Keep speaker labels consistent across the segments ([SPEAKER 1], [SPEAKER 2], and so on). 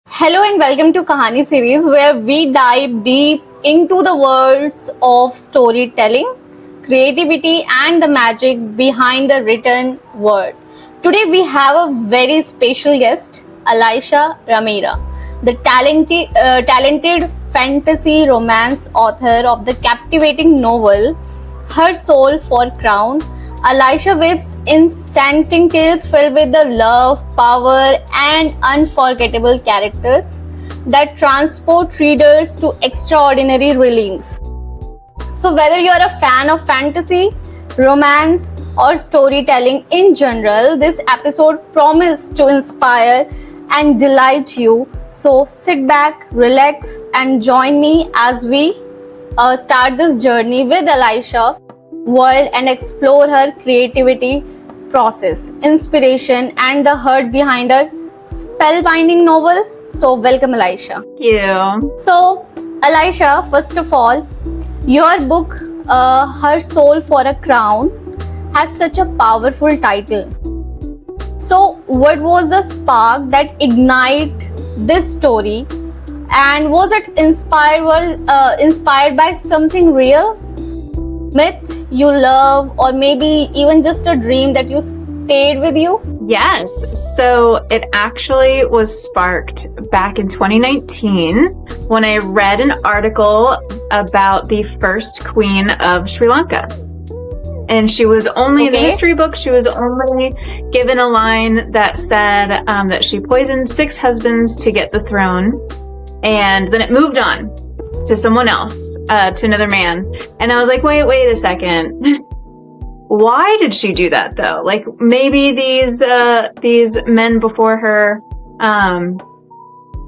[SPEAKER 1] Hello and welcome to Kahani series where we dive deep into the worlds of storytelling, creativity and the magic behind the written word. Today we have a very special guest, Alysha Rameera, the talented fantasy romance author of the captivating novel Her Soul for Crown. Alysha weaves enchanting tales filled with the love, power, and unforgettable characters that transport readers to extraordinary realms. So, whether you're a fan of fantasy, romance, or storytelling in general, this episode promised to inspire and delight you. So, sit back, relax, and join me as we start this journey with Alysha world and explore her creativity process, inspiration, and the heart behind her spellbinding novel. So, welcome, Alysha.
[SPEAKER 2] Thank you.
[SPEAKER 1] So, Alysha, first of all, your book, Her Soul for a Crown, has such a powerful title. So, what was the spark that ignited this story, and was it inspired by something real? Myth you love, or maybe even just a dream that you stayed with you?
[SPEAKER 2] Yes. So it actually was sparked back in 2019 when I read an article about the first queen of Sri Lanka. And she was only in the history book, she was only given a line that said that she poisoned 6 husbands to get the throne. And then it moved on to someone else, to another man. And I was like, wait a second. Why did she do that though? Like maybe these men before her,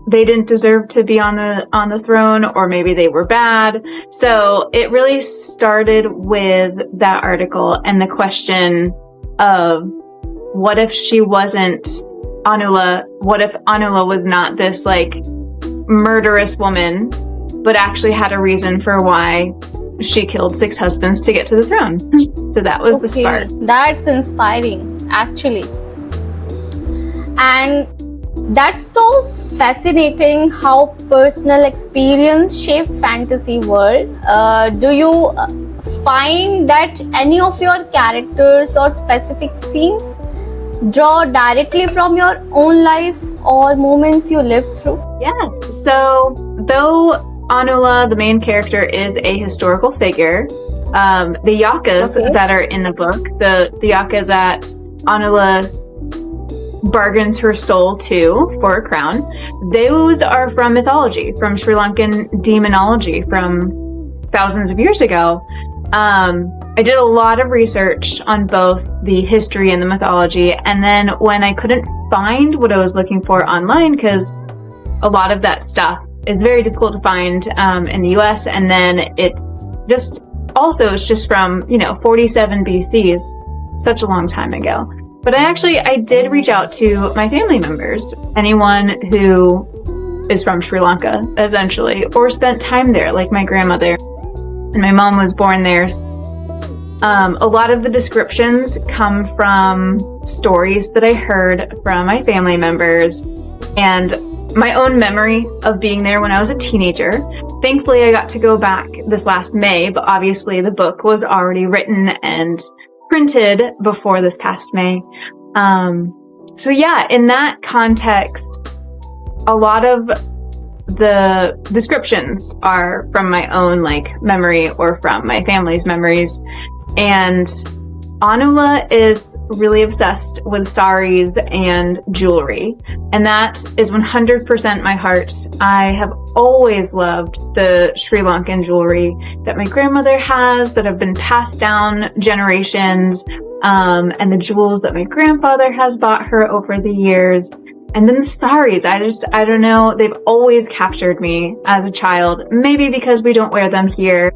[SPEAKER 2] they didn't deserve to be on the throne, or maybe they were bad. So it really started with that article and the question of what if she wasn't Anula? What if Anula was not this like murderous woman, but actually had a reason for why she killed 6 husbands to get to the throne? So that was the spark.
[SPEAKER 1] That's inspiring, actually. And that's so fascinating how personal experience shape fantasy world. Do you find that any of your characters or specific scenes draw directly from your own life or moments you lived through?
[SPEAKER 2] Yes. So though Anula, the main character, is a historical figure, the yakas that are in the book, the yaka that Anula bargains her soul to for a crown, those are from mythology, from Sri Lankan demonology from thousands of years ago. I did a lot of research on both the history and the mythology, and then when I couldn't find what I was looking for online, because a lot of that stuff is very difficult to find in the US, and then it's just from 47 BC, is such a long time ago. But I did reach out to my family members, anyone who is from Sri Lanka essentially, or spent time there, like my grandmother, and my mom was born there. A lot of the descriptions come from stories that I heard from my family members and my own memory of being there when I was a teenager. Thankfully, I got to go back this last May, but obviously the book was already written and printed before this past May. So yeah, in that context, a lot of the descriptions are from my own memory or from my family's memories. And Anula is really obsessed with saris and jewelry, and that is 100% my heart. I have always loved the Sri Lankan jewelry that my grandmother has, that have been passed down generations, and the jewels that my grandfather has bought her over the years. And then the saris, I don't know, they've always captured me as a child, maybe because we don't wear them here.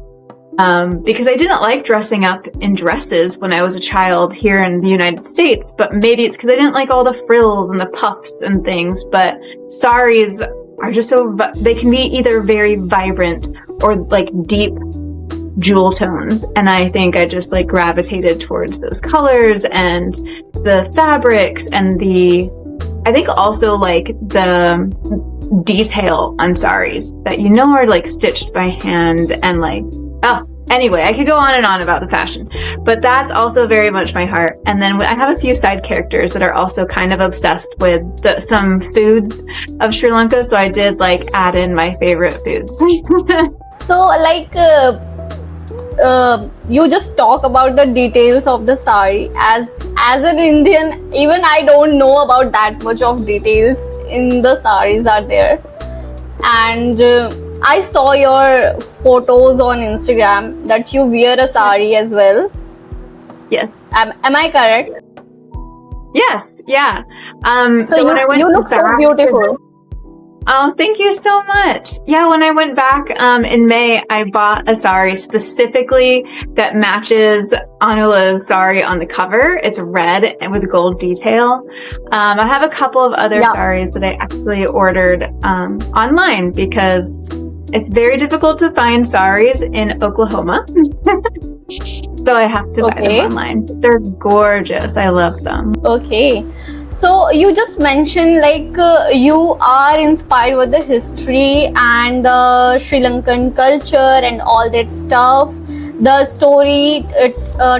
[SPEAKER 2] Because I didn't like dressing up in dresses when I was a child here in the United States, but maybe it's because I didn't like all the frills and the puffs and things. But saris are just they can be either very vibrant or like deep jewel tones. And I think I just gravitated towards those colors and the fabrics and I think also like the detail on saris that are like stitched by hand and like, oh, anyway, I could go on and on about the fashion, but that's also very much my heart. And then I have a few side characters that are also kind of obsessed with some foods of Sri Lanka, so I did like add in my favorite foods.
[SPEAKER 1] So like you just talk about the details of the sari. As an Indian, even I don't know about that much of details in the saris are there. And I saw your photos on Instagram that you wear a sari as well.
[SPEAKER 2] Yes.
[SPEAKER 1] Am I correct?
[SPEAKER 2] Yes. Yeah.
[SPEAKER 1] So
[SPEAKER 2] when I went
[SPEAKER 1] you look so
[SPEAKER 2] back
[SPEAKER 1] beautiful.
[SPEAKER 2] Oh, thank you so much. Yeah, when I went back in May, I bought a sari specifically that matches Anula's sari on the cover. It's red and with gold detail. I have a couple of other saris that I actually ordered online because it's very difficult to find saris in Oklahoma. So I have to buy them online. They're gorgeous. I love them.
[SPEAKER 1] Okay. So you just mentioned like you are inspired with the history and the Sri Lankan culture and all that stuff, the story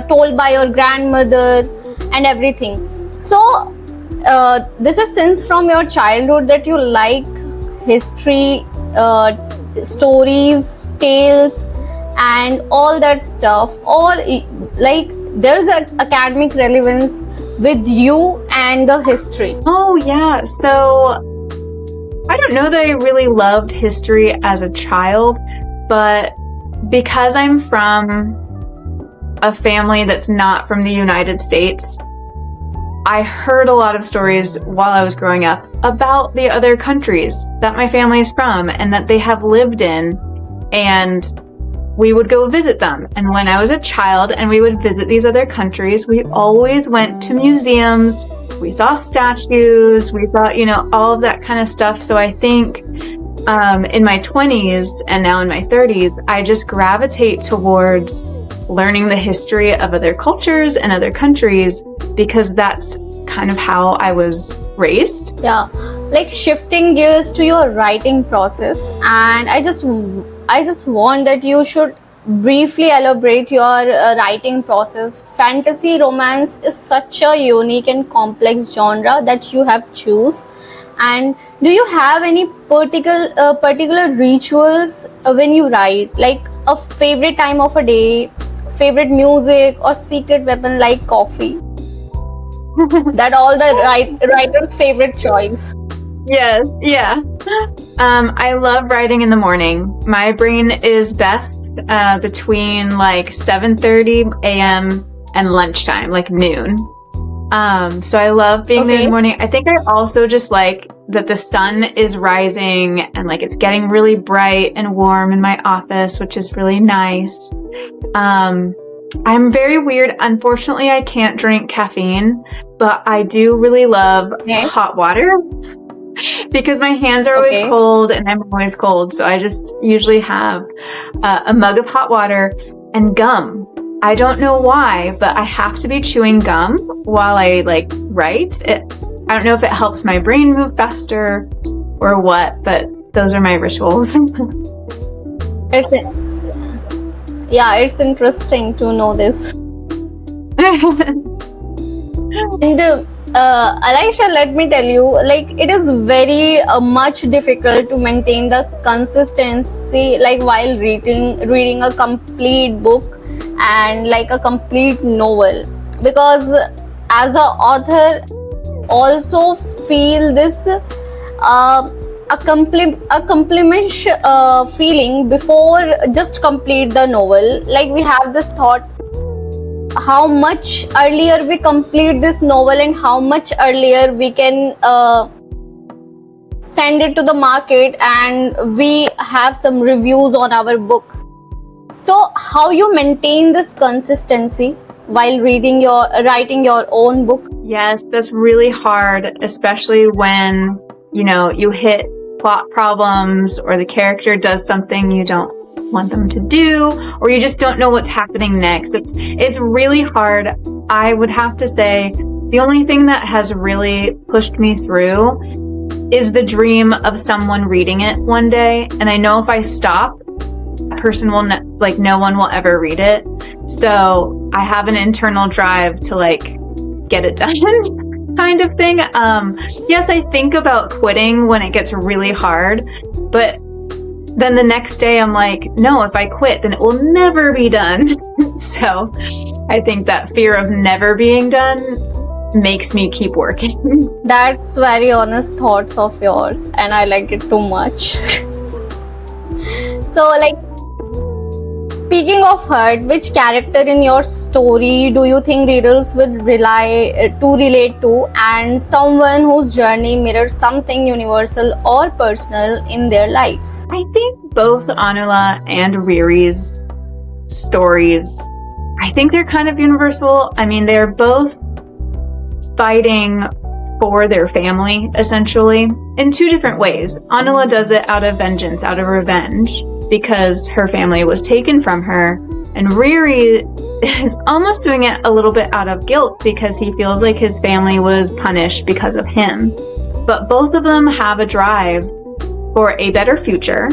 [SPEAKER 1] told by your grandmother and everything. So this is since from your childhood that you like history, stories, tales and all that stuff, or like there's an academic relevance with you and the history?
[SPEAKER 2] Oh yeah, so I don't know that I really loved history as a child, but because I'm from a family that's not from the United States, I heard a lot of stories while I was growing up about the other countries that my family is from and that they have lived in, and we would go visit them. And when I was a child and we would visit these other countries, we always went to museums, we saw statues, we saw, all of that kind of stuff. So I think in my 20s and now in my 30s, I just gravitate towards learning the history of other cultures and other countries because that's kind of how I was raised.
[SPEAKER 1] Yeah, like shifting gears to your writing process, and I just want that you should briefly elaborate your writing process. Fantasy romance is such a unique and complex genre that you have choose. And do you have any particular rituals when you write, like a favorite time of a day, favorite music, or secret weapon like coffee? That all the writer's favorite choice.
[SPEAKER 2] Yes, yeah. I love writing in the morning. My brain is best between like 7:30 a.m. and lunchtime, like noon. So I love being there in the morning. I think I also just like that the sun is rising and like it's getting really bright and warm in my office, which is really nice. I'm very weird. Unfortunately, I can't drink caffeine, but I do really love hot water because my hands are always cold and I'm always cold. So I just usually have a mug of hot water and gum. I don't know why, but I have to be chewing gum while I like write. I don't know if it helps my brain move faster or what, but those are my rituals.
[SPEAKER 1] It's interesting to know this. And Alysha, let me tell you, like it is very much difficult to maintain the consistency, like while reading a complete book and like a complete novel, because as a author also feel this compliment feeling before just complete the novel. Like we have this thought how much earlier we complete this novel and how much earlier we can send it to the market and we have some reviews on our book. So how you maintain this consistency while writing your own book?
[SPEAKER 2] Yes, that's really hard, especially when you hit plot problems or the character does something you don't want them to do, or you just don't know what's happening next. It's really hard. I would have to say The only thing that has really pushed me through is the dream of someone reading it one day. And I know if I stop, a person will no one will ever read it. So I have an internal drive to get it done kind of thing. Yes, I think about quitting when it gets really hard, but then the next day I'm like, no, if I quit, then it will never be done. So I think that fear of never being done makes me keep working.
[SPEAKER 1] That's very honest thoughts of yours, and I like it too much. So, speaking of hurt, which character in your story do you think readers would relate to, and someone whose journey mirrors something universal or personal in their lives?
[SPEAKER 2] I think both Anula and Riri's stories, I think they're kind of universal. I mean, they're both fighting for their family, essentially, in two different ways. Anula does it out of vengeance, out of revenge, because her family was taken from her. And Riri is almost doing it a little bit out of guilt because he feels like his family was punished because of him. But both of them have a drive for a better future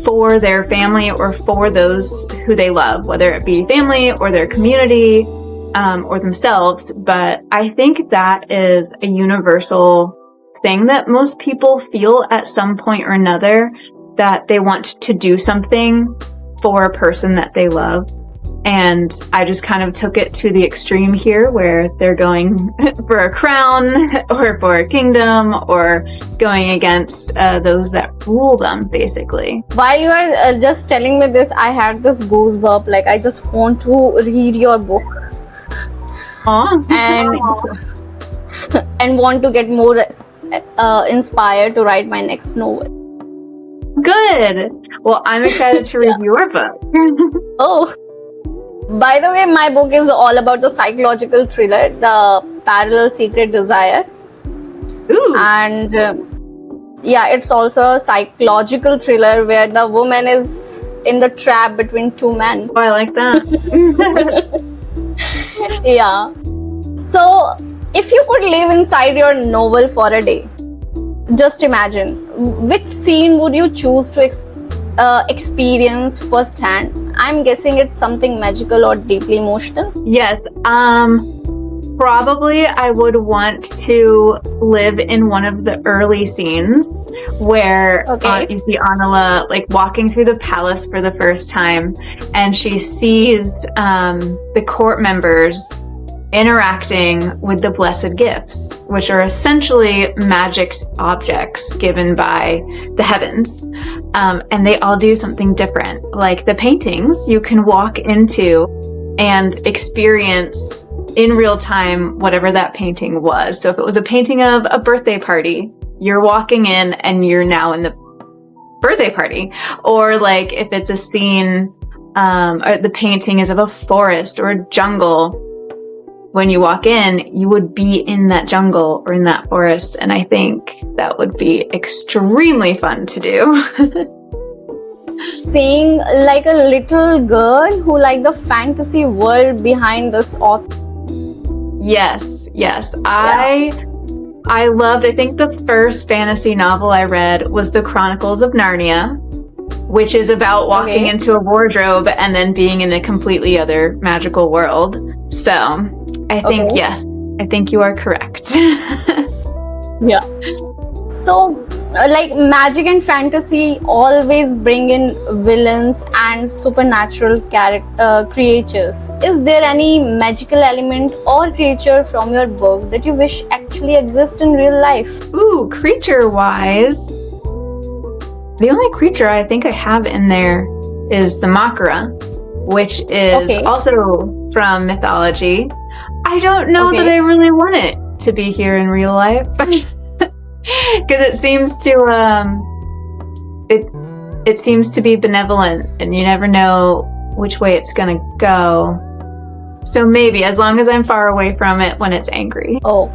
[SPEAKER 2] for their family or for those who they love, whether it be family or their community or themselves. But I think that is a universal thing that most people feel at some point or another, that they want to do something for a person that they love. And I just kind of took it to the extreme here, where they're going for a crown or for a kingdom or going against those that rule them, basically.
[SPEAKER 1] While you are just telling me this, I had this goosebump. I just want to read your book. And want to get more inspired to write my next novel.
[SPEAKER 2] Good. Well, I'm excited to read your book.
[SPEAKER 1] Oh, by the way, my book is all about the psychological thriller, The Parallel Secret Desire.
[SPEAKER 2] Ooh.
[SPEAKER 1] And it's also a psychological thriller where the woman is in the trap between two men.
[SPEAKER 2] Oh, I like that.
[SPEAKER 1] Yeah. So, if you could live inside your novel for a day, just imagine, which scene would you choose to experience firsthand? I'm guessing it's something magical or deeply emotional.
[SPEAKER 2] Yes. Probably I would want to live in one of the early scenes where you see Anula walking through the palace for the first time, and she sees the court members interacting with the blessed gifts, which are essentially magic objects given by the heavens. And they all do something different. Like the paintings, you can walk into and experience in real time whatever that painting was. So if it was a painting of a birthday party, you're walking in and you're now in the birthday party. Or if it's a scene, or the painting is of a forest or a jungle, when you walk in, you would be in that jungle or in that forest. And I think that would be extremely fun to do.
[SPEAKER 1] Seeing a little girl who the fantasy world behind this author.
[SPEAKER 2] Yes. Yeah. I loved, I think the first fantasy novel I read was The Chronicles of Narnia, which is about walking into a wardrobe and then being in a completely other magical world. So I think, yes, I think you are correct.
[SPEAKER 1] Yeah. So, magic and fantasy always bring in villains and supernatural creatures. Is there any magical element or creature from your book that you wish actually exists in real life?
[SPEAKER 2] Ooh, creature-wise, the only creature I think I have in there is the Makara, which is also from mythology. I don't know that I really want it to be here in real life. Because it seems to it seems to be benevolent, and you never know which way it's gonna go. So maybe, as long as I'm far away from it when it's angry.
[SPEAKER 1] Oh.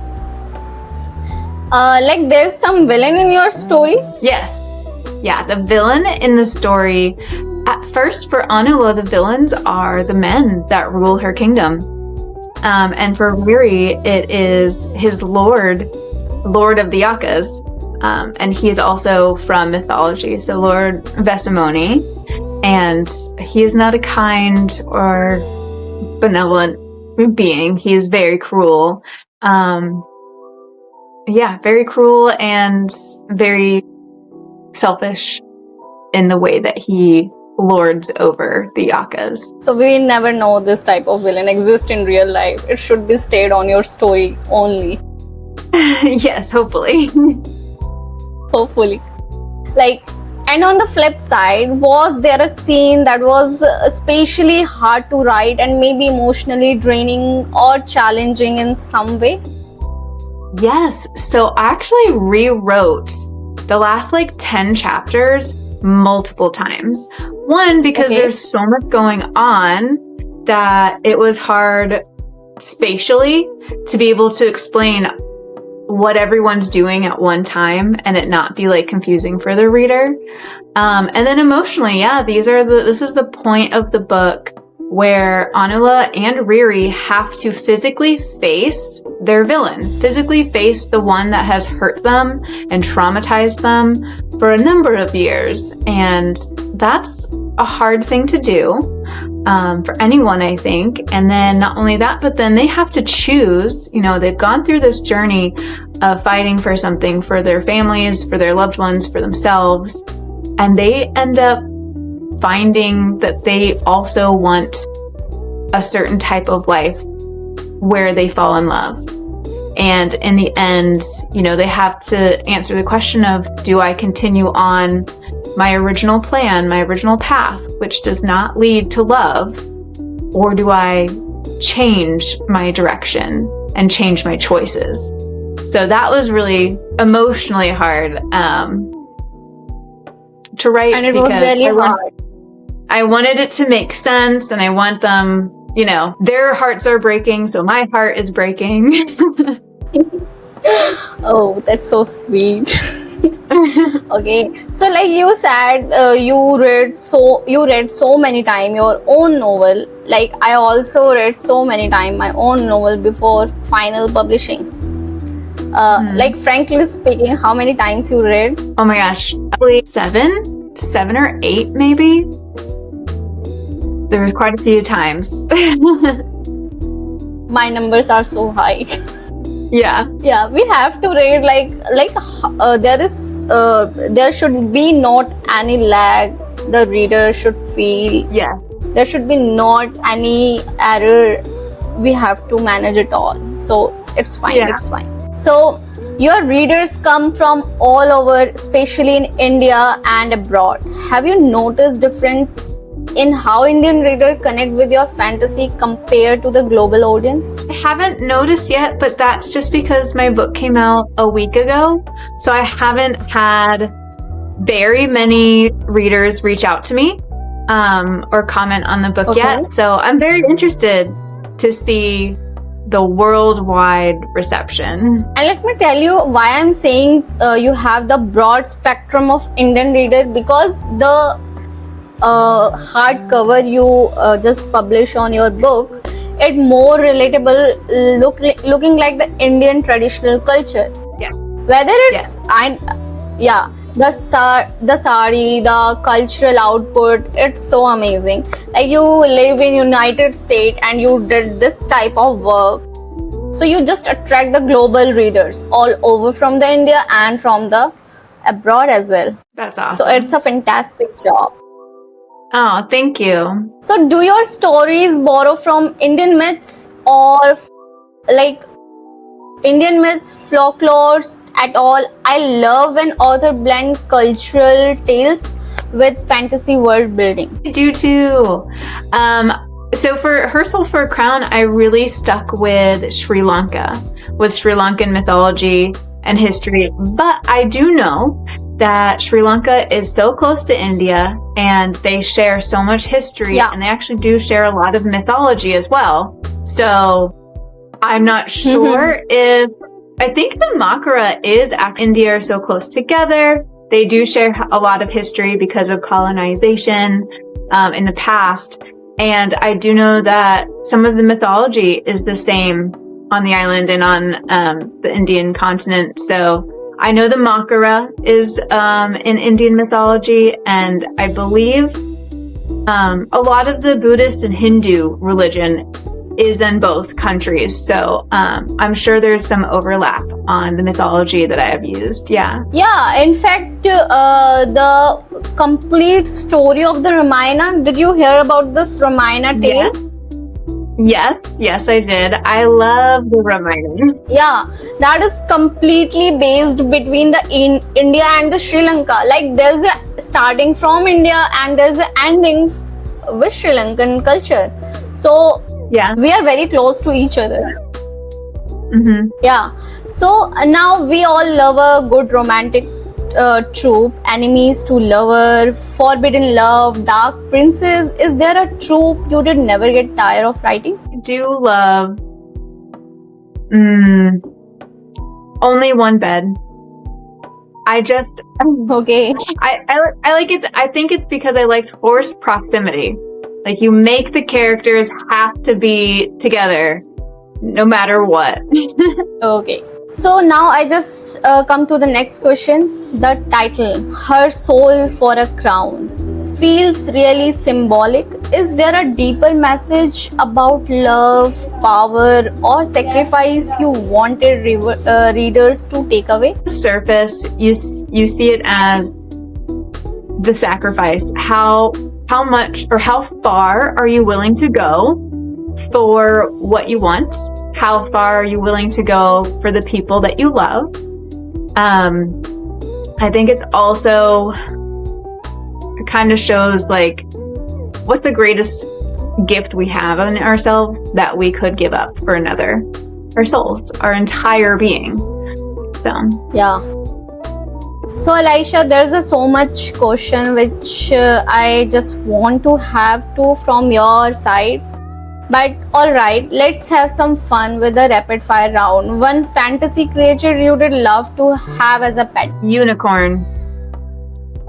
[SPEAKER 1] There's some villain in your story?
[SPEAKER 2] Yes. Yeah, the villain in the story, at first for Anula, the villains are the men that rule her kingdom. And for Riri, it is his lord of the Yakas. And he is also from mythology, so Lord Vesemoni. And he is not a kind or benevolent being. He is very cruel. Very cruel and very selfish in the way that he lords over the Yakas.
[SPEAKER 1] So we never know this type of villain exists in real life. It should be stayed on your story only.
[SPEAKER 2] Yes, hopefully.
[SPEAKER 1] Hopefully. Like, and on the flip side, was there a scene that was especially hard to write and maybe emotionally draining or challenging in some way?
[SPEAKER 2] Yes. So I actually rewrote the last 10 chapters multiple times. One, because there's so much going on that it was hard spatially to be able to explain what everyone's doing at one time and it not be confusing for the reader. And then emotionally, this is the point of the book where Anula and Riri have to physically face their villain, physically face the one that has hurt them and traumatized them for a number of years. And that's a hard thing to do for anyone, I think. And then not only that, but then they have to choose, they've gone through this journey of fighting for something for their families, for their loved ones, for themselves. And they end up finding that they also want a certain type of life where they fall in love. And in the end, they have to answer the question of, do I continue on my original plan, my original path, which does not lead to love, or do I change my direction and change my choices? So that was really emotionally hard to write,
[SPEAKER 1] and it was really hard.
[SPEAKER 2] I wanted it to make sense, and I want them, their hearts are breaking, so my heart is breaking.
[SPEAKER 1] Oh, that's so sweet. Okay, so like you said, you read so many times your own novel. Like I also read so many times my own novel before final publishing. Like frankly speaking, how many times you read?
[SPEAKER 2] Oh my gosh, probably seven or eight maybe. There was quite a few times.
[SPEAKER 1] My numbers are so high.
[SPEAKER 2] Yeah,
[SPEAKER 1] we have to read there should be not any lag the reader should feel.
[SPEAKER 2] Yeah,
[SPEAKER 1] there should be not any error. We have to manage it all, so it's fine. It's fine. So your readers come from all over, especially in India and abroad. Have you noticed different in how Indian readers connect with your fantasy compared to the global audience?
[SPEAKER 2] I haven't noticed yet, but that's just because my book came out a week ago. So I haven't had very many readers reach out to me or comment on the book yet. So I'm very interested to see the worldwide reception.
[SPEAKER 1] And let me tell you why I'm saying you have the broad spectrum of Indian reader, because the hardcover you just publish on your book, it more relatable, looking like the Indian traditional culture.
[SPEAKER 2] Yeah.
[SPEAKER 1] Whether it's the sari, the cultural output, it's so amazing. Like you live in United States and you did this type of work, so you just attract the global readers all over from the India and from the abroad as well.
[SPEAKER 2] That's awesome.
[SPEAKER 1] So it's a fantastic job.
[SPEAKER 2] Oh, thank you.
[SPEAKER 1] So do your stories borrow from Indian myths or like Indian myths, folklores at all? I love when author blend cultural tales with fantasy world building.
[SPEAKER 2] I do too. So for Herself for a Crown, I really stuck with Sri Lanka, with Sri Lankan mythology and history. But I do know that Sri Lanka is so close to India and they share so much history, and they actually do share a lot of mythology as well. So I'm not sure if, I think the Makara is India are so close together. They do share a lot of history because of colonization in the past. And I do know that some of the mythology is the same on the island and on the Indian continent. So I know the Makara is in Indian mythology, and I believe a lot of the Buddhist and Hindu religion is in both countries. So I'm sure there's some overlap on the mythology that I have used. Yeah.
[SPEAKER 1] Yeah, in fact, the complete story of the Ramayana, did you hear about this Ramayana tale?
[SPEAKER 2] Yes, I did. I love the Ramayana.
[SPEAKER 1] Yeah, that is completely based between the India and the Sri Lanka. Like there's a starting from India and there's an ending with Sri Lankan culture. So
[SPEAKER 2] Yeah.
[SPEAKER 1] we are very close to each other.
[SPEAKER 2] Mm-hmm.
[SPEAKER 1] Yeah. So now we all love a good romantic trope, enemies to lover, forbidden love, dark princess. Is there a trope you did never get tired of writing?
[SPEAKER 2] I do love Only One Bed. I just
[SPEAKER 1] Okay.
[SPEAKER 2] I like it. I think it's because I liked forced proximity. Like you make the characters have to be together no matter what.
[SPEAKER 1] Okay. So now I just come to the next question. The title, Her Soul for a Crown, feels really symbolic. Is there a deeper message about love, power, or sacrifice you wanted readers to take away?
[SPEAKER 2] Surface, you see it as the sacrifice. How much or how far are you willing to go for what you want? How far are you willing to go for the people that you love? I think it's also, it kind of shows like, what's the greatest gift we have in ourselves that we could give up for another? Our souls, our entire being. So
[SPEAKER 1] yeah. So Alysha, there's so much question which I just want to have from your side. But alright, let's have some fun with the rapid fire round. One fantasy creature you would love to have as a pet.
[SPEAKER 2] Unicorn.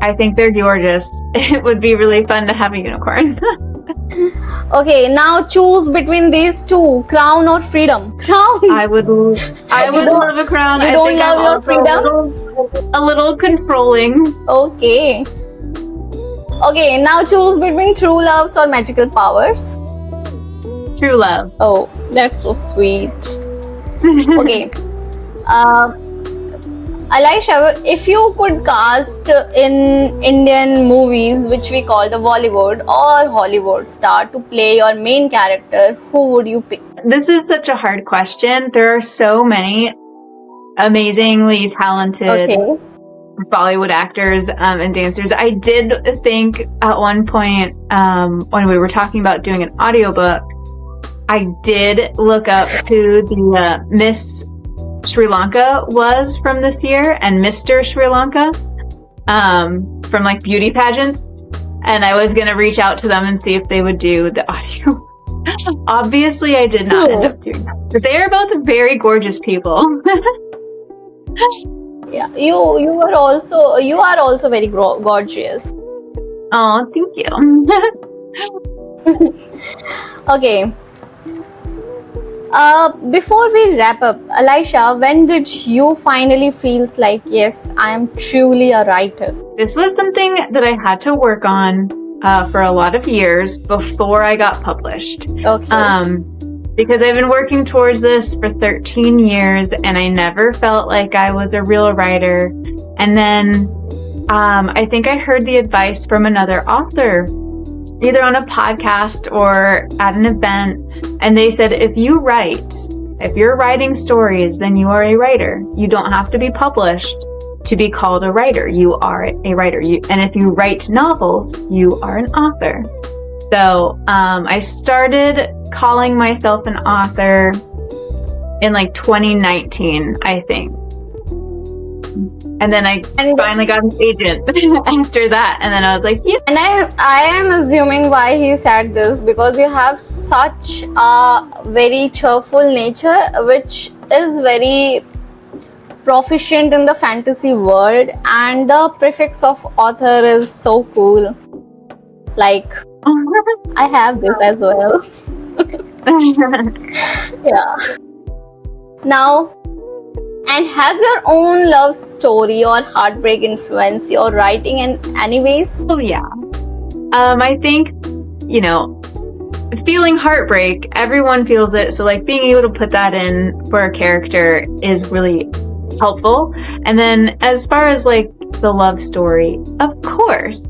[SPEAKER 2] I think they're gorgeous. It would be really fun to have a unicorn.
[SPEAKER 1] Okay, now choose between these two, crown or freedom. Crown.
[SPEAKER 2] I would love a crown.
[SPEAKER 1] You don't love your freedom?
[SPEAKER 2] A little controlling.
[SPEAKER 1] Okay. Okay, now choose between true loves or magical powers.
[SPEAKER 2] True love.
[SPEAKER 1] Oh, that's so sweet. Okay. Alysha, if you could cast in Indian movies, which we call the Bollywood or Hollywood star, to play your main character, who would you pick?
[SPEAKER 2] This is such a hard question. There are so many amazingly talented Bollywood actors and dancers. I did think at one point when we were talking about doing an audiobook, I did look up who the Miss Sri Lanka was from this year and Mr. Sri Lanka from like beauty pageants, and I was gonna reach out to them and see if they would do the audio. Obviously I did not end up doing that, but they are both very gorgeous people.
[SPEAKER 1] Yeah, you are also very gorgeous.
[SPEAKER 2] Oh, thank you.
[SPEAKER 1] Okay. Before we wrap up, Alysha, when did you finally feels like, yes, I am truly a writer?
[SPEAKER 2] This was something that I had to work on for a lot of years before I got published.
[SPEAKER 1] Okay.
[SPEAKER 2] Because I've been working towards this for 13 years and I never felt like I was a real writer. And then I think I heard the advice from another author, either on a podcast or at an event, and they said, if you're writing stories, then you are a writer. You don't have to be published to be called a writer. You are a writer. And if you write novels, you are an author. So I started calling myself an author in like 2019, I think. And then I finally got an agent after that. And then I was like, yeah.
[SPEAKER 1] And I am assuming why he said this, because you have such a very cheerful nature, which is very proficient in the fantasy world. And the prefix of author is so cool. Like, I have this as well. Yeah. Now, and has your own love story or heartbreak influenced your writing in any ways?
[SPEAKER 2] Oh, yeah. I think, feeling heartbreak, everyone feels it. So, like, being able to put that in for a character is really helpful. And then, as far as like the love story, of course.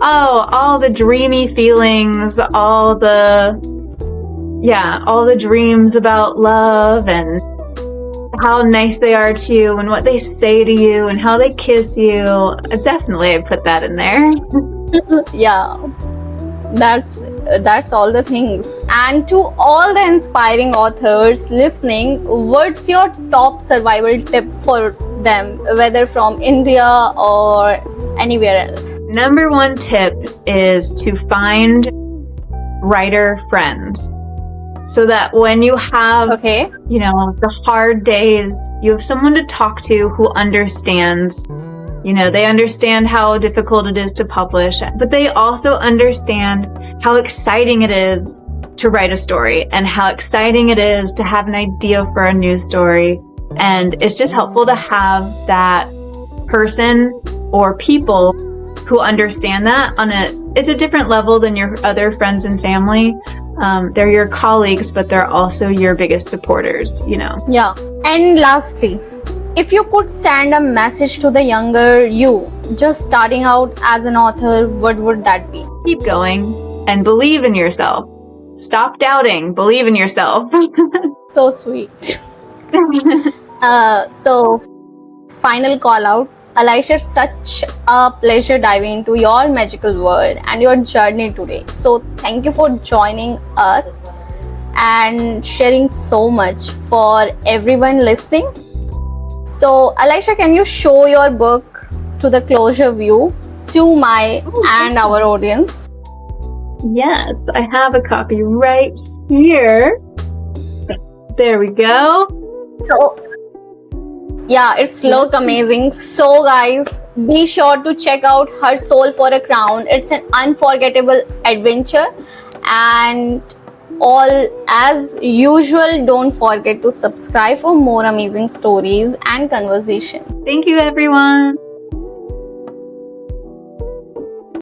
[SPEAKER 2] Oh, all the dreamy feelings, all the dreams about love and how nice they are to you and what they say to you and how they kiss you. Definitely, I put that in there.
[SPEAKER 1] Yeah, that's all the things. And to all the inspiring authors listening, what's your top survival tip for them, whether from India or anywhere else?
[SPEAKER 2] Number one tip is to find writer friends, so that when you have the hard days, you have someone to talk to who understands. They understand how difficult it is to publish, but they also understand how exciting it is to write a story and how exciting it is to have an idea for a new story. And it's just helpful to have that person or people who understand that it's a different level than your other friends and family. They're your colleagues, but they're also your biggest supporters,
[SPEAKER 1] Yeah. And lastly, if you could send a message to the younger you, just starting out as an author, what would that be?
[SPEAKER 2] Keep going and believe in yourself. Stop doubting. Believe in yourself.
[SPEAKER 1] So sweet. So, final call out. Alysha, such a pleasure diving into your magical world and your journey today. So, thank you for joining us and sharing so much for everyone listening. So, Alysha, can you show your book to the closure view to my and our audience?
[SPEAKER 2] Yes, I have a copy right here. There we go.
[SPEAKER 1] So, yeah, it's look amazing. So guys, be sure to check out Her Soul for a Crown. It's an unforgettable adventure. And all as usual, don't forget to subscribe for more amazing stories and conversation.
[SPEAKER 2] Thank you, everyone.